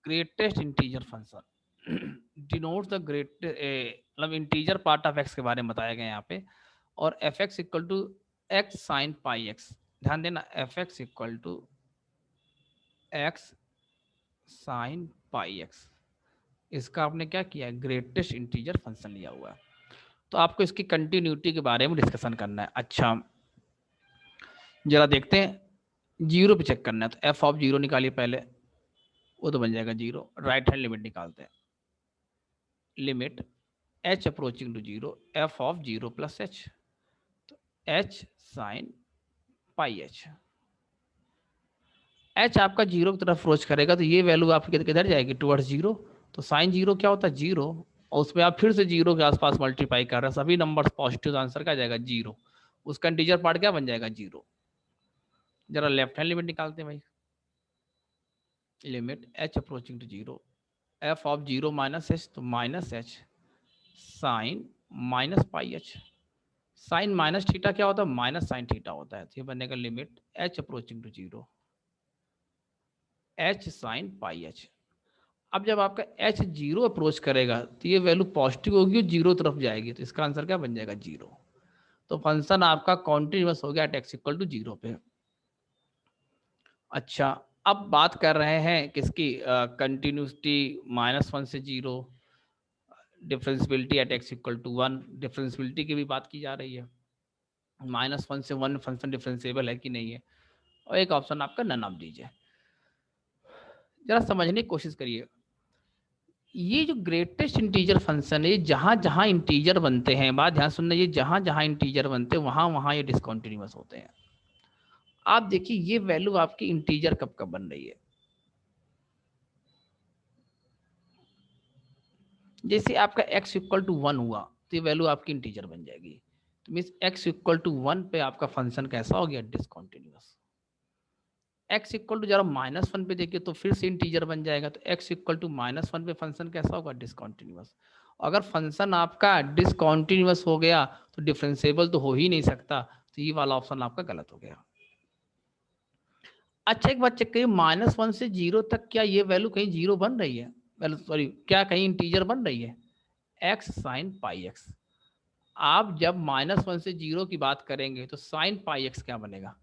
Greatest integer function denotes the great मतलब integer part of x के बारे में बताया गया यहाँ पे। और f x equal to x sine pi x, ध्यान देना, f x equal to x sine pi x, इसका आपने क्या किया है, ग्रेटेस्ट इंटीजर फंक्शन लिया हुआ है। तो आपको इसकी कंटिन्यूटी के बारे में डिस्कशन करना है। अच्छा जरा देखते हैं, जीरो पे चेक करना है, तो एफ ऑफ जीरो निकालिए पहले, वो तो बन जाएगा जीरो। राइट हैंड लिमिट निकालते हैं, limit H approaching to zero, F of zero plus H, तो H sine pi H. H आपका जीरो की तरफ अप्रोच करेगा तो ये वैल्यू आपकी किधर जाएगी, टुवर्ड्स जीरो। तो साइन जीरो क्या होता है, जीरो, और उसमें आप फिर से जीरो के आसपास मल्टीप्लाई कर रहे हैं, सभी नंबर्स पॉजिटिव, आंसर क्या जाएगा, जीरो। उसका इंटीजर पार्ट क्या बन जाएगा, जीरो। जरा लेफ्ट हैंड लिमिट निकालते हैं भाई, limit H approaching to zero, F of zero minus H, तो minus H sine minus pi H. Sine minus theta क्या होता है, माइनस साइन थीटा होता है, तो ये बनेगा limit H approaching to zero, h sine pi h. अब जब आपका एच जीरो अप्रोच करेगा तो ये वैल्यू पॉजिटिव होगी और जीरो तरफ जाएगी, तो इसका आंसर क्या बन जाएगा, जीरो। तो फंक्शन आपका कॉन्टिन्यूस हो गया at x equal to zero पे। अच्छा अब बात कर रहे हैं किसकी, कंटिन्यूटी माइनस वन से zero, differentiability at x equal to one, differentiability की भी बात की जा रही है। माइनस वन से वन फंक्शन डिफरेंशिएबल है कि नहीं है, और एक ऑप्शन आपका नन ऑफ दीजिए। जरा समझने की कोशिश करिए, ये जो ग्रेटेस्ट इंटीजर फंक्शन है, जहां जहां इंटीजर बनते हैं, बात ध्यान सुनना, ये जहां जहां इंटीजर बनते हैं वहां वहां ये डिसकंटिन्यूअस होते हैं। आप देखिए ये वैल्यू आपकी इंटीजर कब कब बन रही है, जैसे आपका x इक्वल टू वन हुआ तो ये वैल्यू आपकी इंटीजर बन जाएगी। तो means x equal to one पे आपका फंक्शन कैसा हो गया, डिसकंटिन्यूअस। x इक्वल टू जरा माइनस वन पे देखिए तो फिर से इंटीजर बन जाएगा, तो x equal to minus one पे फंक्शन कैसा होगा, डिसकंटिन्यूअस। अगर फंक्शन आपका डिसकंटिन्यूअस हो गया तो डिफरेंशिएबल तो हो ही नहीं सकता, तो ये वाला ऑप्शन आपका गलत हो गया। अच्छा एक बात चेक करिए, माइनस वन से जीरो तक क्या ये वैल्यू कहीं जीरो बन रही है, वैल्यू सॉरी क्या कहीं इंटीजर बन रही है, एक्स साइन पाई एक्स। आप जब माइनस वन से जीरो की बात करेंगे तो साइन पाई एक्स क्या बनेगा,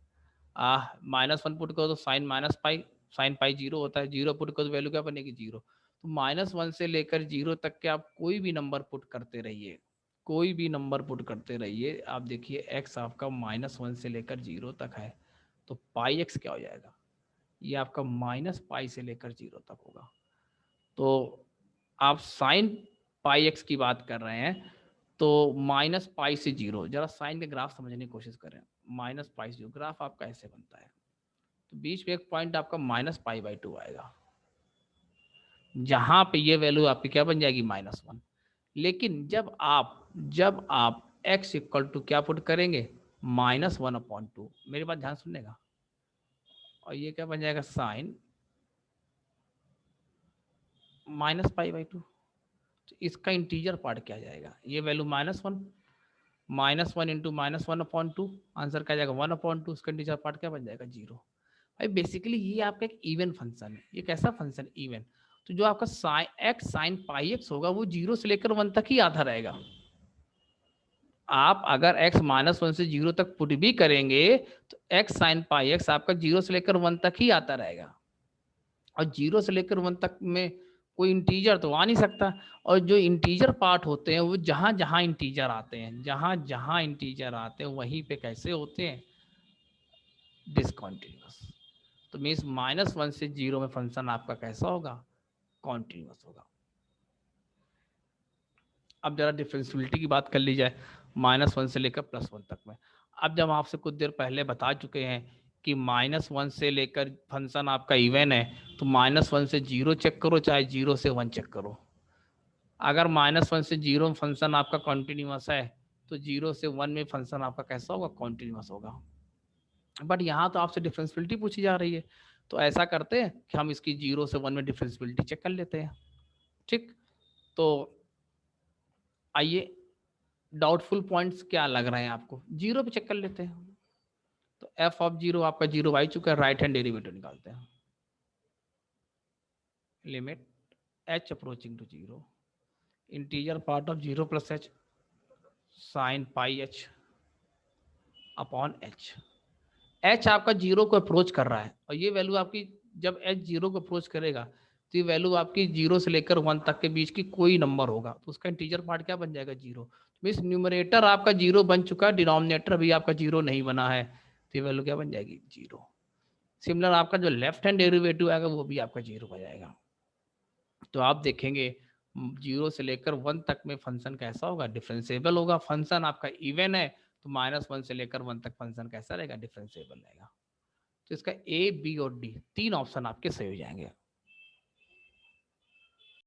माइनस वन पुट करो तो sine minus pi, sine pi zero होता है, जीरो पुट करो तो वैल्यू क्या बनेगी, जीरो। तो माइनस वन से लेकर जीरो तक के आप कोई भी नंबर पुट करते रहिए, कोई भी नंबर पुट करते रहिए, आप देखिए एक्स आपका माइनस वन से लेकर जीरो तक है, तो पाई एक्स क्या हो जाएगा, ये आपका माइनस पाई से लेकर जीरो तक होगा। तो आप साइन पाई एक्स की बात कर रहे हैं, तो माइनस पाई से जीरो, जरा साइन के ग्राफ समझने की कोशिश करें, माइनस पाई से जीरो ग्राफ आपका ऐसे बनता है, तो बीच में एक पॉइंट आपका माइनस पाई बाई टू आएगा, जहां पे ये वैल्यू आपकी क्या बन जाएगी, माइनस वन। लेकिन जब आप एक्स इक्वल टू क्या पुट करेंगे, माइनस वन अपॉइंट टू, मेरी बात ध्यान सुनने का, और ये क्या बन जाएगा, sine minus pi by two. तो इसका इंटीजर पार्ट क्या जाएगा, ये value minus one, minus one into minus one upon two, answer क्या जाएगा, वन अपॉइंट टू, उसका इंटीजर पार्ट क्या बन जाएगा, जीरो। भाई बेसिकली ये आपका एक इवन फंक्शन है, ये कैसा फंक्शन, इवन। तो जो आपका sine x sine pi x होगा वो जीरो से लेकर वन तक ही आता रहेगा। आप अगर x माइनस वन से जीरो तक पुट भी करेंगे तो x साइन पाई एक्स आपका जीरो से लेकर वन तक ही आता रहेगा, और जीरो से लेकर वन तक में कोई इंटीजर तो आ नहीं सकता। और जो इंटीजर पार्ट होते हैं वो जहां जहां इंटीजर आते हैं, जहां जहां इंटीजर आते हैं वहीं पे कैसे होते हैं, डिसकॉन्टिन्यूस। तो मीन्स माइनस वन से जीरो में फंक्शन आपका कैसा होगा, कॉन्टिन्यूस होगा। अब जरा डिफरेंशियबिलिटी की बात कर ली जाए, माइनस वन से लेकर प्लस वन तक में। अब जब आपसे कुछ देर पहले बता चुके हैं कि माइनस वन से लेकर फंक्शन आपका इवन है, तो माइनस वन से जीरो चेक करो चाहे जीरो से वन चेक करो, अगर माइनस वन से जीरो में फंक्शन आपका कॉन्टिन्यूस है तो जीरो से वन में फंक्शन आपका कैसा होगा, कॉन्टिन्यूस होगा। बट यहाँ तो आपसे डिफरेंशियबिलिटी पूछी जा रही है, तो ऐसा करते हैं कि हम इसकी जीरो से वन में डिफरेंशियबिलिटी चेक कर लेते हैं। ठीक, तो आइए, डाउटफुल पॉइंट्स क्या लग रहे हैं आपको, जीरो पे चेक कर लेते हैं। तो एफ ऑफ जीरो आपका जीरो आ चुका है, राइट हैंड डेरिवेटिव निकालते हैं। Limit h approaching to 0, integer part of 0 plus h sine pi h upon h। h आपका 0 को अप्रोच कर रहा है और ये वैल्यू आपकी जब h 0 को अप्रोच करेगा तो ये वैल्यू आपकी 0 से लेकर 1 तक के बीच की कोई नंबर होगा तो उसका इंटीजर पार्ट क्या बन जाएगा 0। मीन्स न्यूमरेटर आपका 0 बन चुका है, डिनोमिनेटर अभी आपका 0 नहीं बना है, तो ये वैल्यू क्या बन जाएगी 0। सिमिलर आपका जो लेफ्ट हैंड डेरिवेटिव आएगा वो भी आपका 0 हो जाएगा। तो आप देखेंगे 0 से लेकर 1 तक में फंक्शन कैसा होगा, डिफरेंशिएबल होगा। फंक्शन आपका इवन है तो -1 से लेकर 1 तक फंक्शन कैसा रहेगा, डिफरेंशिएबल रहेगा। तो इसका ए बी और डी तीन ऑप्शन आपके सही हो जाएंगे।